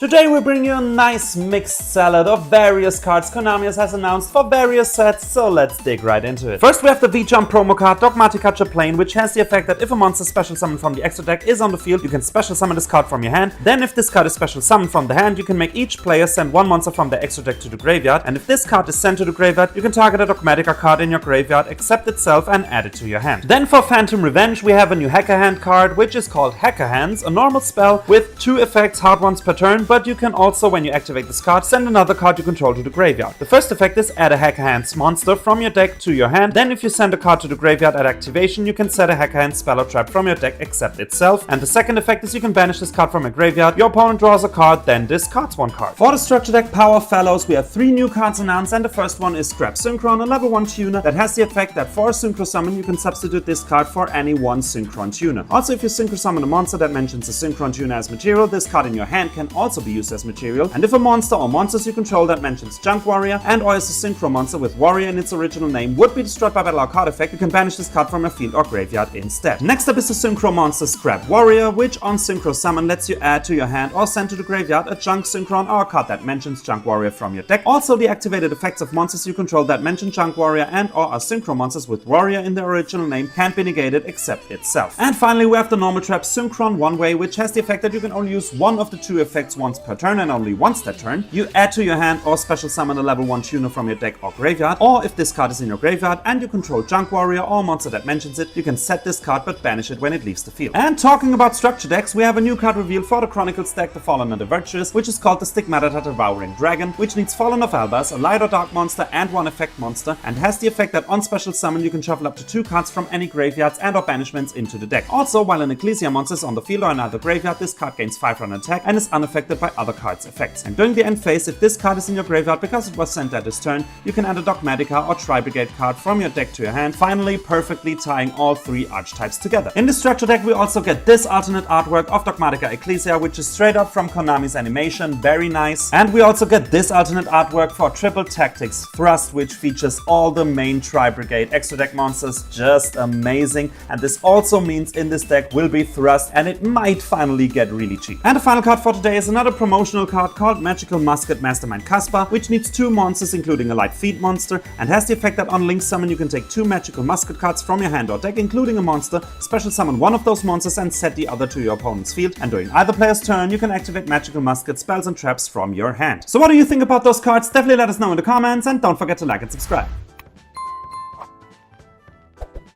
Today we bring you a nice mixed salad of various cards Konami has announced for various sets, so let's dig right into it. First we have the V-Jump promo card Dogmatica Chaplain, which has the effect that if a monster special summoned from the extra deck is on the field, you can special summon this card from your hand. Then if this card is special summoned from the hand, you can make each player send one monster from the extra deck to the graveyard, and if this card is sent to the graveyard, you can target a Dogmatica card in your graveyard, accept itself, and add it to your hand. Then for Phantom Revenge we have a new Hacker Hand card, which is called Hacker Hands, a normal spell with 2 effects, hard ones per turn, but you can also, when you activate this card, send another card you control to the graveyard. The first effect is add a Hacker Hands monster from your deck to your hand. Then if you send a card to the graveyard at activation, you can set a Hacker Hands spell or trap from your deck, except itself. And the second effect is you can banish this card from a graveyard, your opponent draws a card, then discards one card. For the structure deck Power Fellows, we have 3 new cards announced, and the first one is Scrap Synchron, a level 1 tuner that has the effect that for a Synchro Summon you can substitute this card for any one Synchron tuner. Also, if you Synchro Summon a monster that mentions a Synchron tuner as material, this card in your hand can also be used as material. And if a monster or monsters you control that mentions Junk Warrior and or is a Synchro monster with Warrior in its original name would be destroyed by battle or card effect, you can banish this card from your field or graveyard instead. Next up is the Synchro monster Scrap Warrior, which on Synchro Summon lets you add to your hand or send to the graveyard a Junk Synchron or a card that mentions Junk Warrior from your deck. Also, the activated effects of monsters you control that mention Junk Warrior and or are Synchro monsters with Warrior in their original name can't be negated except itself. And finally we have the normal trap Synchron One Way, which has the effect that you can only use one of the 2 effects once per turn and only once that turn. You add to your hand or special summon a level 1 tuner from your deck or graveyard, or if this card is in your graveyard and you control Junk Warrior or monster that mentions it, you can set this card but banish it when it leaves the field. And talking about structure decks, we have a new card reveal for the Chronicles deck, the Fallen and the Virtuous, which is called the Stigmata Devouring Dragon, which needs Fallen of Albaz, a light or dark monster and 1 effect monster, and has the effect that on special summon you can shuffle up to 2 cards from any graveyards and or banishments into the deck. Also, while an Ecclesia monster is on the field or in either graveyard, this card gains 5 run attack and is unaffected by other cards' effects. And during the end phase, if this card is in your graveyard because it was sent at this turn, you can add a Dogmatica or Tri-Brigade card from your deck to your hand, finally perfectly tying all 3 archetypes together. In the structure deck we also get this alternate artwork of Dogmatica Ecclesia, which is straight up from Konami's animation, very nice. And we also get this alternate artwork for Triple Tactics Thrust, which features all the main Tri-Brigade extra deck monsters, just amazing. And this also means in this deck will be Thrust, and it might finally get really cheap. And the final card for today is another promotional card called Magical Musket Mastermind Caspar, which needs 2 monsters including a light feet monster, and has the effect that on Link Summon you can take 2 Magical Musket cards from your hand or deck including a monster, special summon one of those monsters and set the other to your opponent's field, and during either player's turn you can activate Magical Musket spells and traps from your hand. So what do you think about those cards? Definitely let us know in the comments, and don't forget to like and subscribe.